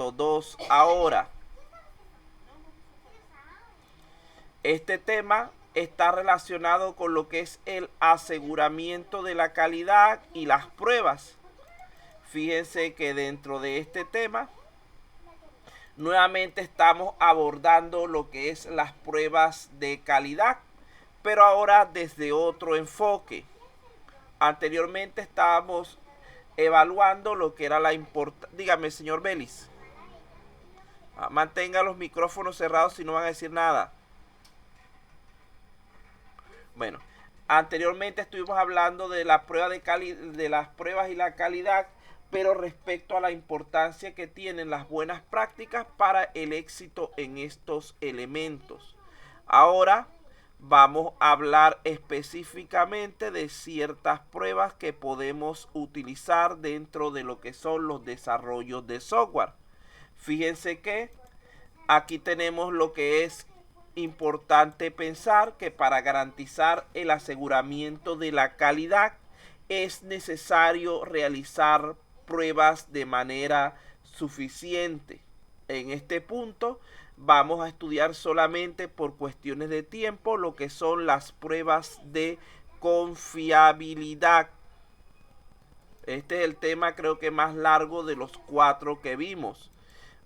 3.2 ahora. Este tema está relacionado con lo que es el aseguramiento de la calidad y las pruebas. Fíjense que dentro de este tema nuevamente estamos abordando lo que es las pruebas de calidad, pero ahora desde otro enfoque. Anteriormente estábamos evaluando lo que era la importancia. Dígame, señor Belis. Mantenga los micrófonos cerrados si no van a decir nada. Bueno, anteriormente estuvimos hablando de la prueba de las pruebas y la calidad, pero respecto a la importancia que tienen las buenas prácticas para el éxito en estos elementos. Ahora vamos a hablar específicamente de ciertas pruebas que podemos utilizar dentro de lo que son los desarrollos de software. Fíjense que aquí tenemos lo que es importante pensar que para garantizar el aseguramiento de la calidad es necesario realizar pruebas de manera suficiente. En este punto vamos a estudiar solamente por cuestiones de tiempo lo que son las pruebas de confiabilidad. Este es el tema creo que más largo de los 4 que vimos.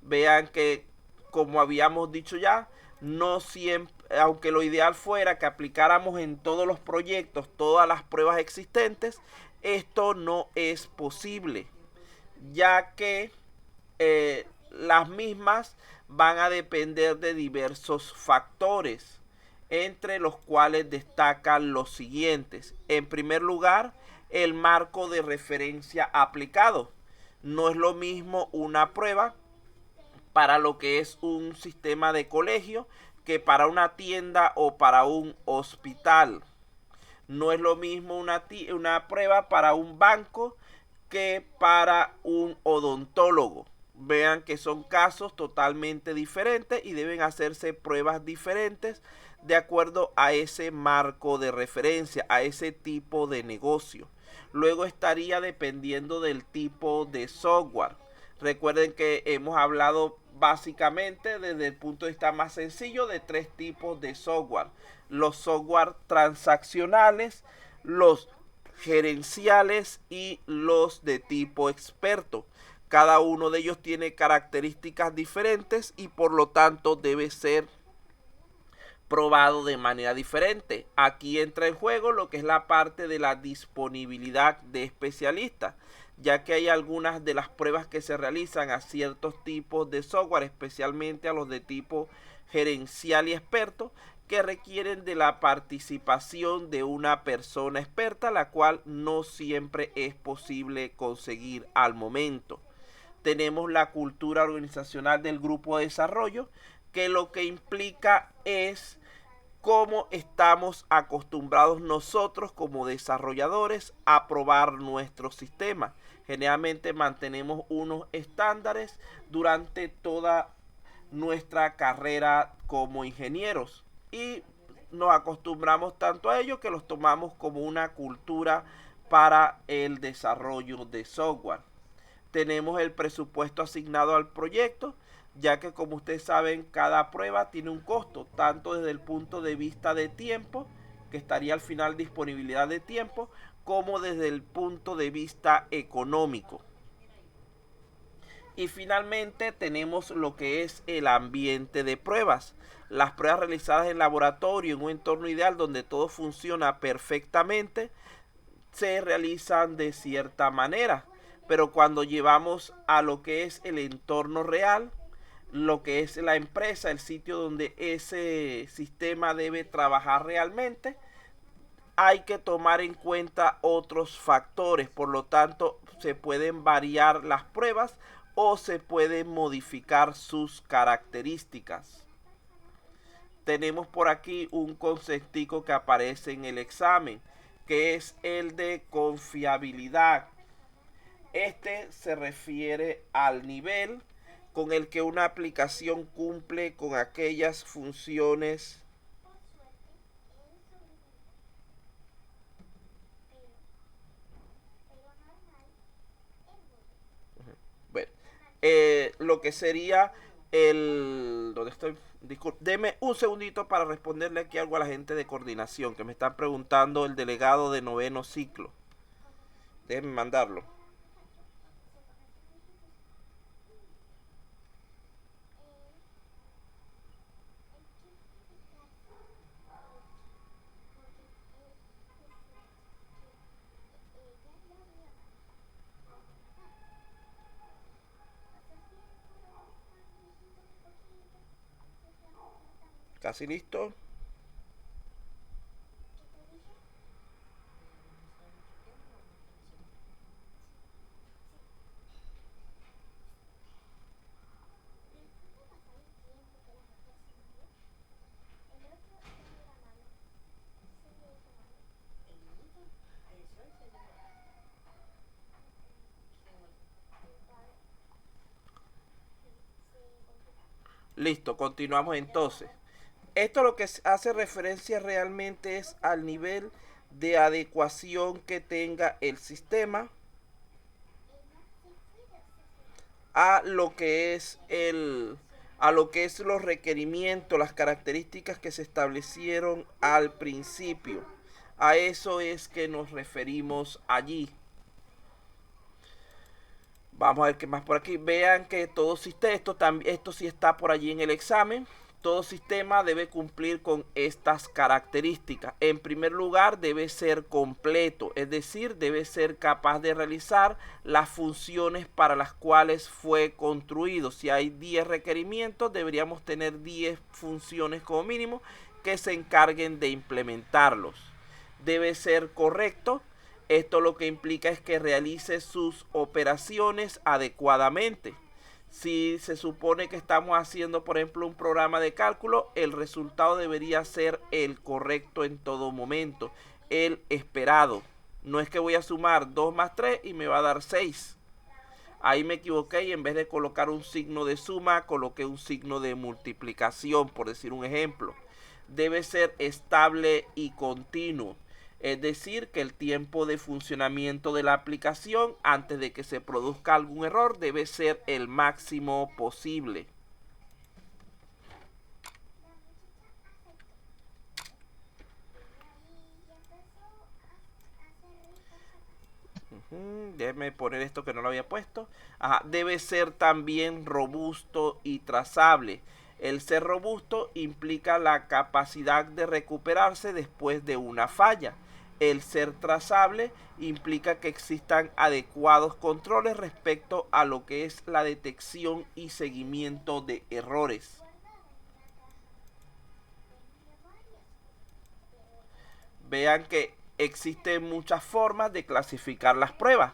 Vean que, como habíamos dicho ya, no siempre, aunque lo ideal fuera que aplicáramos en todos los proyectos todas las pruebas existentes, esto no es posible, ya que las mismas van a depender de diversos factores, entre los cuales destacan los siguientes. En primer lugar, el marco de referencia aplicado. No es lo mismo una prueba para lo que es un sistema de colegio que para una tienda o para un hospital. No es lo mismo una prueba para un banco que para un odontólogo. Vean que son casos totalmente diferentes y deben hacerse pruebas diferentes de acuerdo a ese marco de referencia, a ese tipo de negocio. Luego estaría dependiendo del tipo de software. Recuerden que hemos hablado básicamente desde el punto de vista más sencillo de 3 tipos de software. Los software transaccionales, los gerenciales y los de tipo experto. Cada uno de ellos tiene características diferentes y por lo tanto debe ser probado de manera diferente. Aquí entra en juego lo que es la parte de la disponibilidad de especialistas, ya que hay algunas de las pruebas que se realizan a ciertos tipos de software, especialmente a los de tipo gerencial y experto, que requieren de la participación de una persona experta, la cual no siempre es posible conseguir al momento. Tenemos la cultura organizacional del grupo de desarrollo, que lo que implica es cómo estamos acostumbrados nosotros como desarrolladores a probar nuestro sistema. Generalmente mantenemos unos estándares durante toda nuestra carrera como ingenieros y nos acostumbramos tanto a ello que los tomamos como una cultura para el desarrollo de software. Tenemos el presupuesto asignado al proyecto, ya que como ustedes saben cada prueba tiene un costo, tanto desde el punto de vista de tiempo, que estaría al final disponibilidad de tiempo, como desde el punto de vista económico. Y finalmente tenemos lo que es el ambiente de pruebas. Las pruebas realizadas en laboratorio en un entorno ideal donde todo funciona perfectamente se realizan de cierta manera, pero cuando llevamos a lo que es el entorno real, lo que es la empresa, el sitio donde ese sistema debe trabajar realmente, hay que tomar en cuenta otros factores. Por lo tanto, se pueden variar las pruebas o se pueden modificar sus características. Tenemos por aquí un conceptico que aparece en el examen, que es el de confiabilidad. Este se refiere al nivel con el que una aplicación cumple con aquellas funciones bueno, lo que sería el... ¿Dónde estoy? Deme un segundito para responderle aquí algo a la gente de coordinación que me están preguntando el delegado de noveno ciclo. Déjenme mandarlo. Casi listo. Listo, continuamos entonces. Esto lo que hace referencia realmente es al nivel de adecuación que tenga el sistema a lo que es los requerimientos, las características que se establecieron al principio. A eso es que nos referimos allí. Vamos a ver qué más por aquí. Vean que todo sistema, esto sí está por allí en el examen. Todo sistema debe cumplir con estas características. En primer lugar, debe ser completo, es decir, debe ser capaz de realizar las funciones para las cuales fue construido. Si hay 10 requerimientos, deberíamos tener 10 funciones como mínimo que se encarguen de implementarlos. Debe ser correcto. Esto lo que implica es que realice sus operaciones adecuadamente. Si se supone que estamos haciendo, por ejemplo, un programa de cálculo, el resultado debería ser el correcto en todo momento, el esperado. No es que voy a sumar 2 más 3 y me va a dar 6. Ahí me equivoqué y en vez de colocar un signo de suma, coloqué un signo de multiplicación, por decir un ejemplo. Debe ser estable y continuo. Es decir, que el tiempo de funcionamiento de la aplicación antes de que se produzca algún error debe ser el máximo posible. Déjeme poner esto que no lo había puesto. Ajá, debe ser también robusto y trazable. El ser robusto implica la capacidad de recuperarse después de una falla. El ser trazable implica que existan adecuados controles respecto a lo que es la detección y seguimiento de errores. Vean que existen muchas formas de clasificar las pruebas,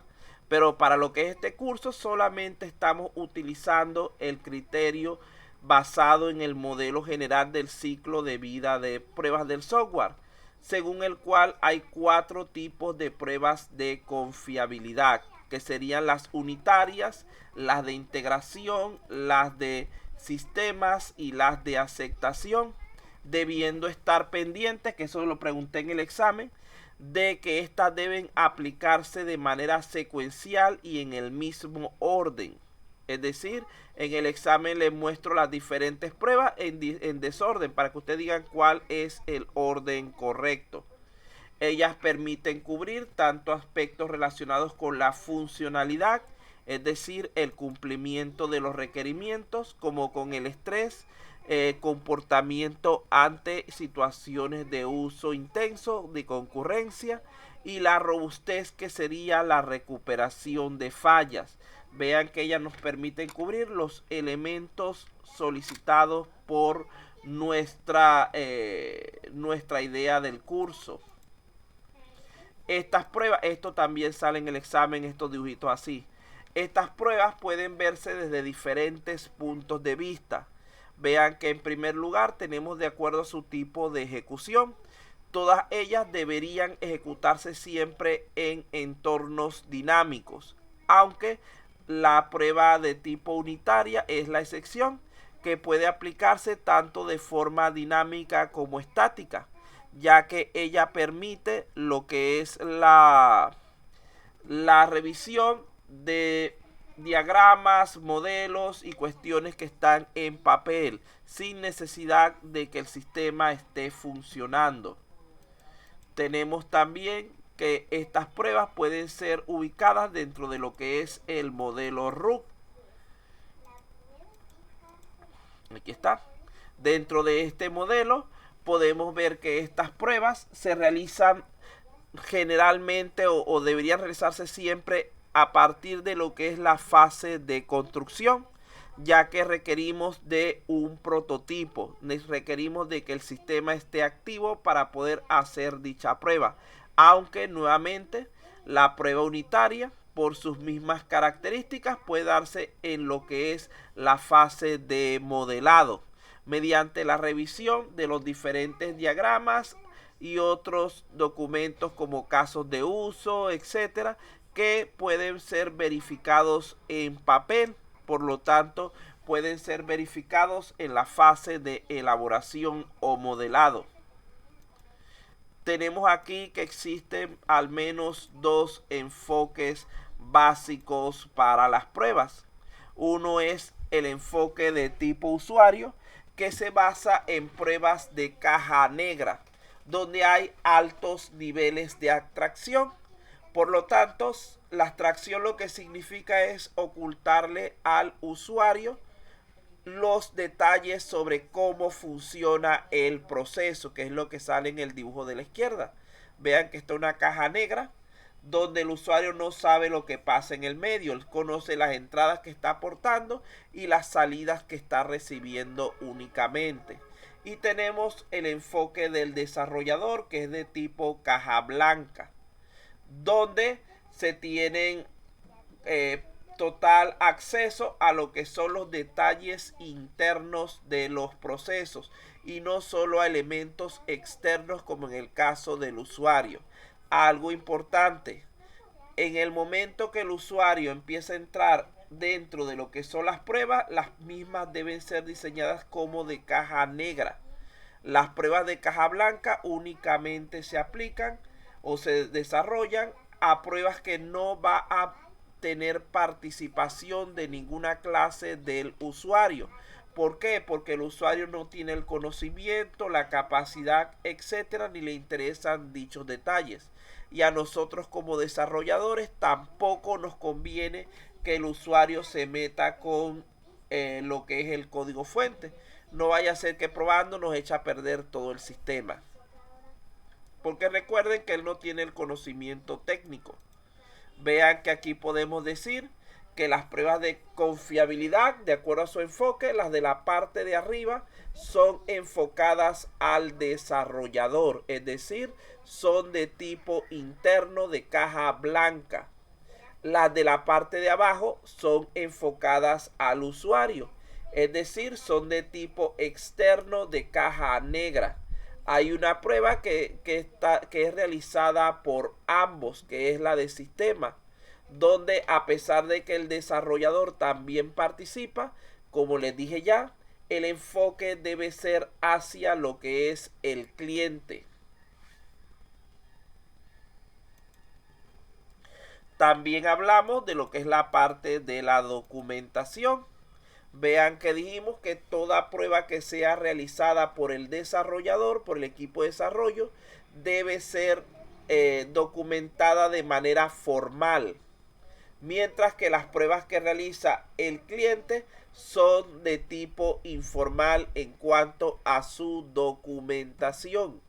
pero para lo que es este curso solamente estamos utilizando el criterio basado en el modelo general del ciclo de vida de pruebas del software, según el cual hay 4 tipos de pruebas de confiabilidad, que serían las unitarias, las de integración, las de sistemas y las de aceptación, debiendo estar pendientes, que eso lo pregunté en el examen, de que estas deben aplicarse de manera secuencial y en el mismo orden. Es decir, en el examen les muestro las diferentes pruebas en desorden para que ustedes digan cuál es el orden correcto. Ellas permiten cubrir tanto aspectos relacionados con la funcionalidad, es decir, el cumplimiento de los requerimientos, como con el estrés, comportamiento ante situaciones de uso intenso, de concurrencia, y la robustez, que sería la recuperación de fallas. Vean que ellas nos permiten cubrir los elementos solicitados por nuestra idea del curso. Estas pruebas, esto también sale en el examen, estos dibujitos así. Estas pruebas pueden verse desde diferentes puntos de vista. Vean que en primer lugar tenemos de acuerdo a su tipo de ejecución. Todas ellas deberían ejecutarse siempre en entornos dinámicos, aunque la prueba de tipo unitaria es la excepción, que puede aplicarse tanto de forma dinámica como estática, ya que ella permite lo que es la revisión de diagramas, modelos y cuestiones que están en papel, sin necesidad de que el sistema esté funcionando. Tenemos también que estas pruebas pueden ser ubicadas dentro de lo que es el modelo RUC. Aquí está. Dentro de este modelo podemos ver que estas pruebas se realizan generalmente o deberían realizarse siempre a partir de lo que es la fase de construcción, ya que requerimos de un prototipo, requerimos de que el sistema esté activo para poder hacer dicha prueba, aunque nuevamente la prueba unitaria por sus mismas características puede darse en lo que es la fase de modelado, mediante la revisión de los diferentes diagramas y otros documentos como casos de uso, etcétera, que pueden ser verificados en papel, por lo tanto pueden ser verificados en la fase de elaboración o modelado. Tenemos aquí que existen al menos dos enfoques básicos para las pruebas. Uno es el enfoque de tipo usuario, que se basa en pruebas de caja negra, donde hay altos niveles de abstracción. Por lo tanto, la abstracción lo que significa es ocultarle al usuario los detalles sobre cómo funciona el proceso, que es lo que sale en el dibujo de la izquierda. Vean que está una caja negra donde el usuario no sabe lo que pasa en el medio. Él conoce las entradas que está aportando y las salidas que está recibiendo únicamente. Y tenemos el enfoque del desarrollador, que es de tipo caja blanca, donde se tienen total acceso a lo que son los detalles internos de los procesos y no solo a elementos externos como en el caso del usuario. Algo importante, en el momento que el usuario empieza a entrar dentro de lo que son las pruebas, las mismas deben ser diseñadas como de caja negra. Las pruebas de caja blanca únicamente se aplican o se desarrollan a pruebas que no va a tener participación de ninguna clase del usuario. ¿Por qué? Porque el usuario no tiene el conocimiento, la capacidad, etcétera, ni le interesan dichos detalles. Y a nosotros como desarrolladores tampoco nos conviene que el usuario se meta con lo que es el código fuente. No vaya a ser que probando nos echa a perder todo el sistema. Porque recuerden que él no tiene el conocimiento técnico. Vean que aquí podemos decir que las pruebas de confiabilidad, de acuerdo a su enfoque, las de la parte de arriba, son enfocadas al desarrollador, es decir, son de tipo interno de caja blanca. Las de la parte de abajo son enfocadas al usuario, es decir, son de tipo externo de caja negra. Hay una prueba que es realizada por ambos, que es la de sistema, donde a pesar de que el desarrollador también participa, como les dije ya, el enfoque debe ser hacia lo que es el cliente. También hablamos de lo que es la parte de la documentación. Vean que dijimos que toda prueba que sea realizada por el desarrollador, por el equipo de desarrollo, debe ser documentada de manera formal. Mientras que las pruebas que realiza el cliente son de tipo informal en cuanto a su documentación.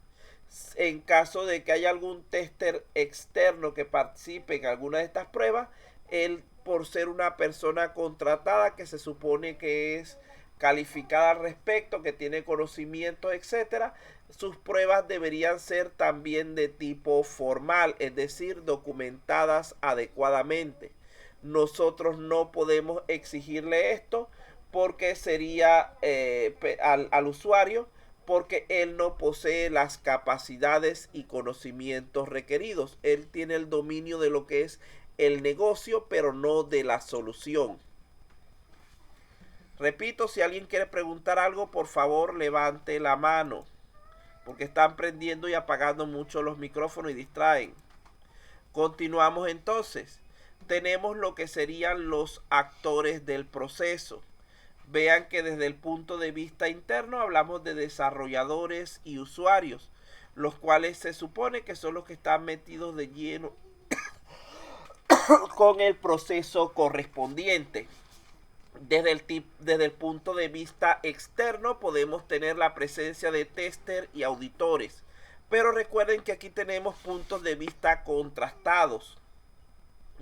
En caso de que haya algún tester externo que participe en alguna de estas pruebas, él, por ser una persona contratada que se supone que es calificada al respecto, que tiene conocimiento, etcétera, sus pruebas deberían ser también de tipo formal, es decir, documentadas adecuadamente. Nosotros no podemos exigirle esto porque sería al usuario, porque él no posee las capacidades y conocimientos requeridos. Él tiene el dominio de lo que es el negocio, pero no de la solución. Repito, si alguien quiere preguntar algo, por favor levante la mano, porque están prendiendo y apagando mucho los micrófonos y distraen. Continuamos entonces. tenemos lo que serían los actores del proceso. Vean que desde el punto de vista interno hablamos de desarrolladores y usuarios, los cuales se supone que son los que están metidos de lleno con el proceso correspondiente. Desde el punto de vista externo podemos tener la presencia de tester y auditores, pero recuerden que aquí tenemos puntos de vista contrastados,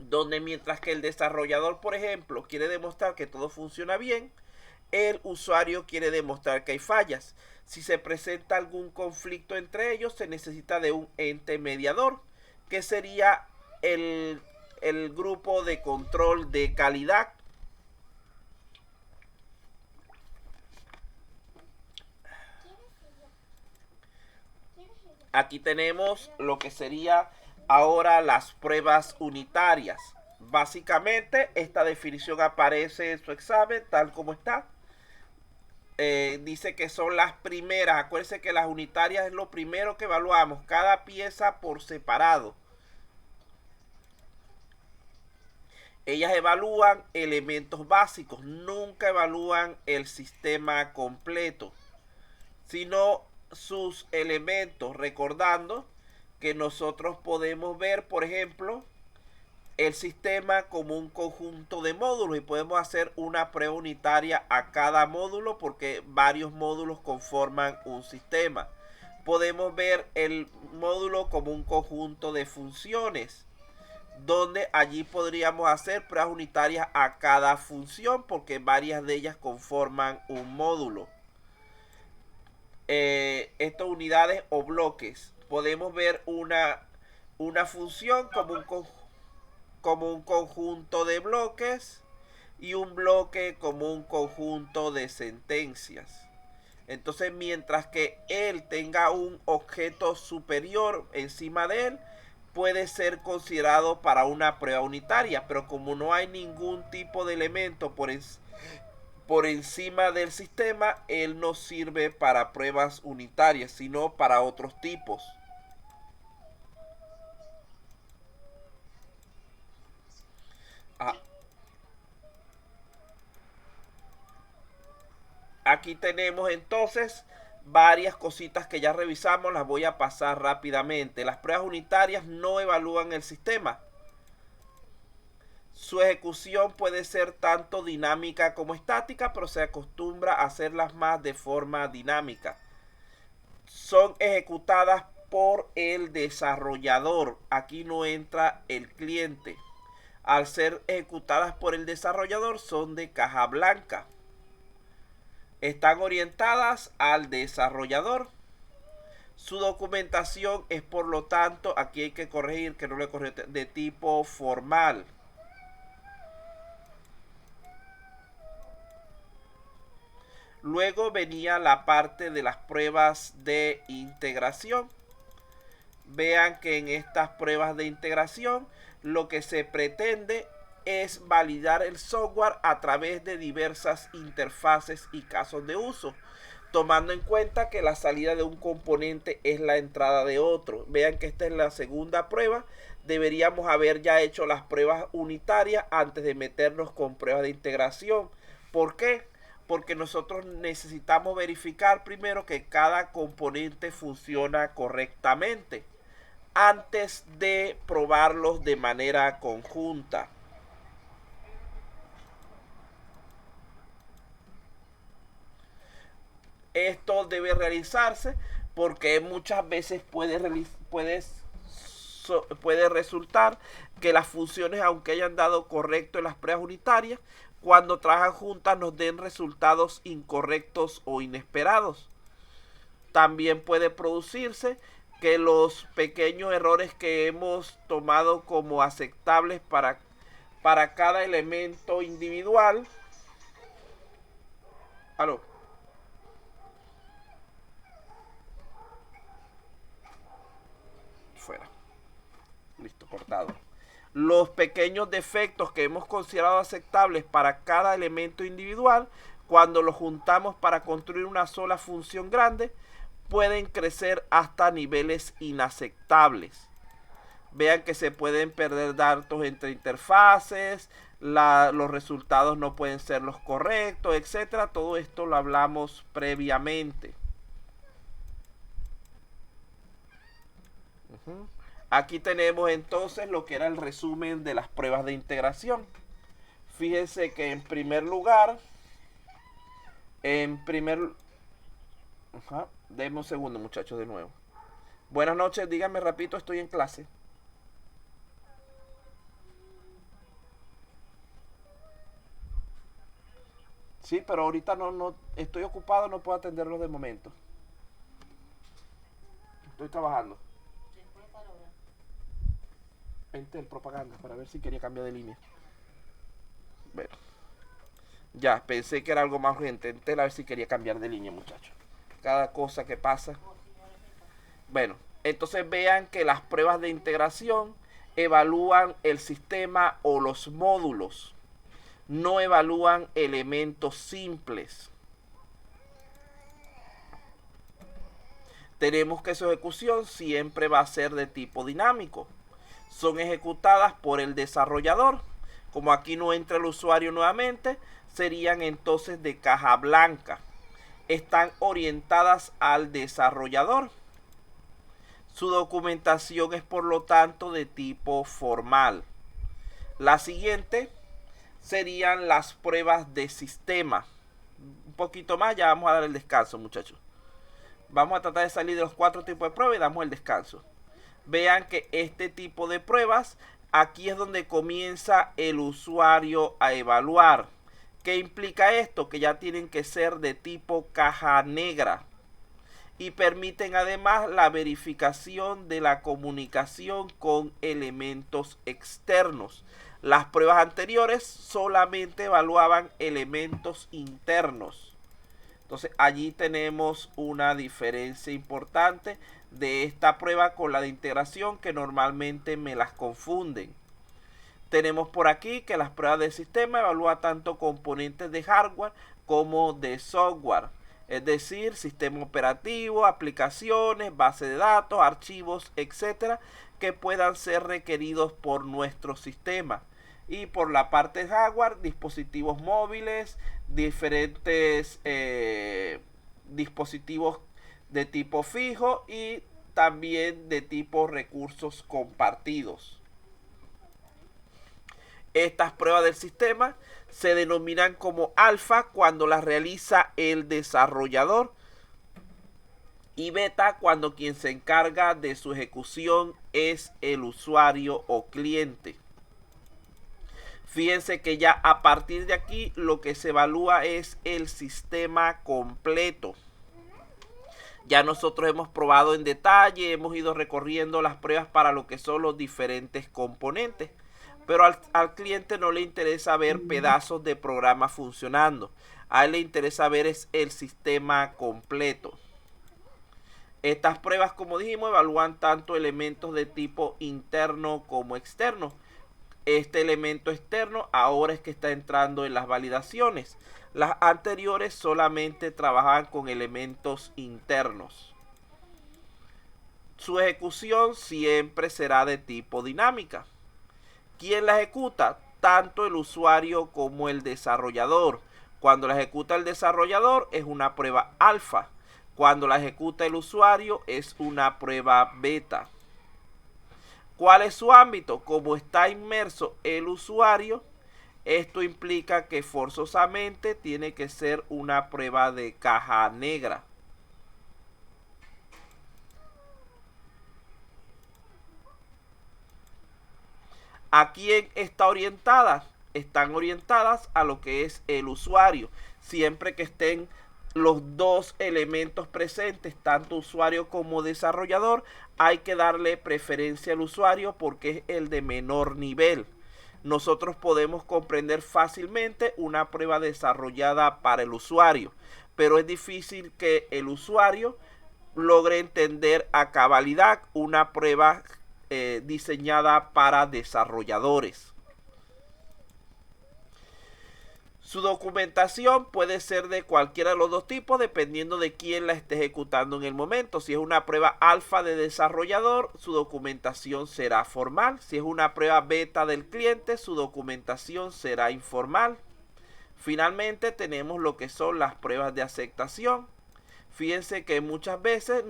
donde mientras que el desarrollador, por ejemplo, quiere demostrar que todo funciona bien, el usuario quiere demostrar que hay fallas. Si se presenta algún conflicto entre ellos, se necesita de un ente mediador, que sería el grupo de control de calidad. Aquí tenemos lo que sería ahora las pruebas unitarias. Básicamente esta definición aparece en su examen tal como está. Dice que son las primeras. Acuérdense que las unitarias es lo primero que evaluamos, cada pieza por separado. Ellas evalúan elementos básicos, nunca evalúan el sistema completo, sino sus elementos, recordando que nosotros podemos ver, por ejemplo, el sistema como un conjunto de módulos y podemos hacer una prueba unitaria a cada módulo porque varios módulos conforman un sistema. Podemos ver el módulo como un conjunto de funciones, donde allí podríamos hacer pruebas unitarias a cada función porque varias de ellas conforman un módulo. Estas unidades o bloques, podemos ver una función como un conjunto de bloques y un bloque como un conjunto de sentencias. Entonces, mientras que él tenga un objeto superior encima de él, puede ser considerado para una prueba unitaria, pero como no hay ningún tipo de elemento por encima del sistema, él no sirve para pruebas unitarias, sino para otros tipos. Aquí tenemos entonces varias cositas que ya revisamos, las voy a pasar rápidamente. Las pruebas unitarias no evalúan el sistema. Su ejecución puede ser tanto dinámica como estática, pero se acostumbra a hacerlas más de forma dinámica. Son ejecutadas por el desarrollador. Aquí no entra el cliente. Al ser ejecutadas por el desarrollador, son de caja blanca. Están orientadas al desarrollador. Su documentación es, por lo tanto, aquí hay que corregir que no le corrigió, de tipo formal. Luego venía la parte de las pruebas de integración. Vean que en estas pruebas de integración lo que se pretende es validar el software a través de diversas interfaces y casos de uso, tomando en cuenta que la salida de un componente es la entrada de otro. Vean que esta es la segunda prueba. Deberíamos haber ya hecho las pruebas unitarias antes de meternos con pruebas de integración. ¿Por qué? Porque nosotros necesitamos verificar primero que cada componente funciona correctamente antes de probarlos de manera conjunta. Esto debe realizarse porque muchas veces puede resultar que las funciones, aunque hayan dado correcto en las pruebas unitarias, cuando trabajan juntas nos den resultados incorrectos o inesperados. También puede producirse que los pequeños errores que hemos tomado como aceptables para cada elemento individual. ¿Aló? Fuera. Listo, cortado. Los pequeños defectos que hemos considerado aceptables para cada elemento individual, cuando los juntamos para construir una sola función grande, pueden crecer hasta niveles inaceptables. Vean que se pueden perder datos entre interfaces, los resultados no pueden ser los correctos, etcétera. Todo esto lo hablamos previamente. Aquí tenemos entonces lo que era el resumen de las pruebas de integración. Fíjense que en primer lugar, denme un segundo, muchachos, de nuevo. Buenas noches, díganme rapidito, estoy en clase. Sí, pero ahorita no estoy ocupado, no puedo atenderlos de momento. Estoy trabajando. Entel propaganda para ver si quería cambiar de línea. Bueno. Ya, pensé que era algo más urgente. Entel a ver si quería cambiar de línea, muchachos. Cada cosa que pasa. Bueno, entonces vean que las pruebas de integración evalúan el sistema o los módulos. No evalúan elementos simples. Tenemos que su ejecución siempre va a ser de tipo dinámico. Son ejecutadas por el desarrollador. Como aquí no entra el usuario nuevamente, serían entonces de caja blanca. Están orientadas al desarrollador. Su documentación es por lo tanto de tipo formal. La siguiente serían las pruebas de sistema. Un poquito más, ya vamos a dar el descanso, muchachos. Vamos a tratar de salir de los 4 tipos de pruebas y damos el descanso. Vean que este tipo de pruebas, aquí es donde comienza el usuario a evaluar. ¿Qué implica esto? Que ya tienen que ser de tipo caja negra. Y permiten además la verificación de la comunicación con elementos externos. Las pruebas anteriores solamente evaluaban elementos internos. Entonces allí tenemos una diferencia importante de esta prueba con la de integración, que normalmente me las confunden. Tenemos por aquí que las pruebas del sistema evalúan tanto componentes de hardware como de software. Es decir, sistema operativo, aplicaciones, base de datos, archivos, etcétera, que puedan ser requeridos por nuestro sistema. Y por la parte de hardware, dispositivos móviles, diferentes dispositivos de tipo fijo y también de tipo recursos compartidos. Estas pruebas del sistema se denominan como alfa cuando las realiza el desarrollador y beta cuando quien se encarga de su ejecución es el usuario o cliente. Fíjense que ya a partir de aquí lo que se evalúa es el sistema completo. Ya nosotros hemos probado en detalle, hemos ido recorriendo las pruebas para lo que son los diferentes componentes. Pero al cliente no le interesa ver pedazos de programa funcionando. A él le interesa ver es el sistema completo. Estas pruebas, como dijimos, evalúan tanto elementos de tipo interno como externo. Este elemento externo ahora es que está entrando en las validaciones. Las anteriores solamente trabajaban con elementos internos. Su ejecución siempre será de tipo dinámica. ¿Quién la ejecuta? Tanto el usuario como el desarrollador. Cuando la ejecuta el desarrollador es una prueba alfa. Cuando la ejecuta el usuario es una prueba beta. ¿Cuál es su ámbito? Como está inmerso el usuario, esto implica que forzosamente tiene que ser una prueba de caja negra. ¿A quién está orientada? Están orientadas a lo que es el usuario. Siempre que estén los dos elementos presentes, tanto usuario como desarrollador, hay que darle preferencia al usuario porque es el de menor nivel. Nosotros podemos comprender fácilmente una prueba desarrollada para el usuario, pero es difícil que el usuario logre entender a cabalidad una prueba diseñada para desarrolladores. Su documentación puede ser de cualquiera de los dos tipos dependiendo de quién la esté ejecutando en el momento. Si es una prueba alfa de desarrollador, su documentación será formal. Si es una prueba beta del cliente, su documentación será informal. Finalmente tenemos lo que son las pruebas de aceptación. Fíjense que muchas veces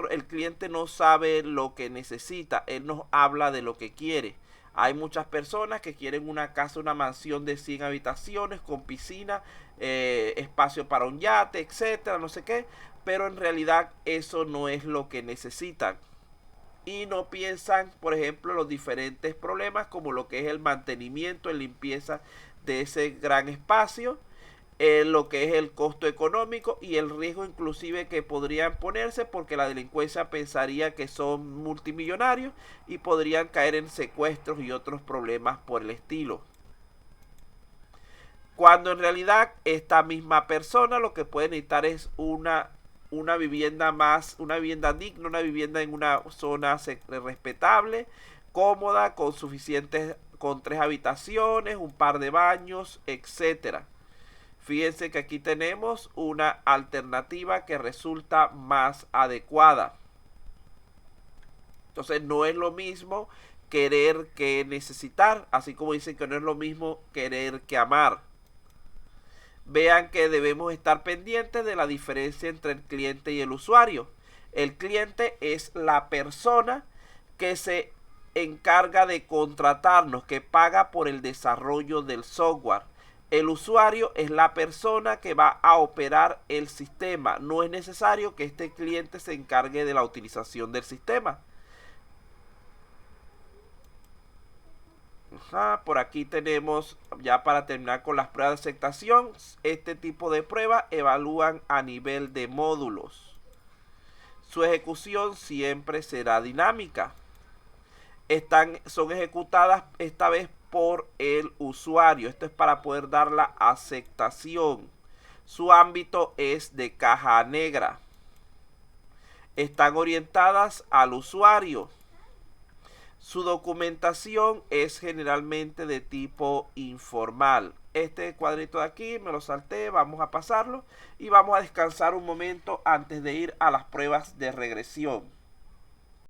el cliente no sabe lo que necesita, él nos habla de lo que quiere. Hay muchas personas que quieren una casa, una mansión de 100 habitaciones con piscina, espacio para un yate, etcétera, no sé qué, pero en realidad eso no es lo que necesitan. Y no piensan, por ejemplo, los diferentes problemas como lo que es el mantenimiento, en limpieza de ese gran espacio, lo que es el costo económico y el riesgo inclusive que podrían ponerse, porque la delincuencia pensaría que son multimillonarios y podrían caer en secuestros y otros problemas por el estilo. Cuando en realidad esta misma persona lo que puede necesitar es una vivienda una vivienda digna, una vivienda en una zona respetable, cómoda, con 3 habitaciones, un par de baños, etcétera. Fíjense que aquí tenemos una alternativa que resulta más adecuada. Entonces no es lo mismo querer que necesitar, así como dicen que no es lo mismo querer que amar. Vean que debemos estar pendientes de la diferencia entre el cliente y el usuario. El cliente es la persona que se encarga de contratarnos, que paga por el desarrollo del software. El usuario es la persona que va a operar el sistema. No es necesario que este cliente se encargue de la utilización del sistema. Por aquí tenemos, ya para terminar con las pruebas de aceptación, este tipo de pruebas evalúan a nivel de módulos. Su ejecución siempre será dinámica. Son ejecutadas esta vez por el usuario. Esto es para poder dar la aceptación. Su ámbito es de caja negra. Están orientadas al usuario. Su documentación es generalmente de tipo informal. Este cuadrito de aquí me lo salté, vamos a pasarlo y vamos a descansar un momento antes de ir a las pruebas de regresión.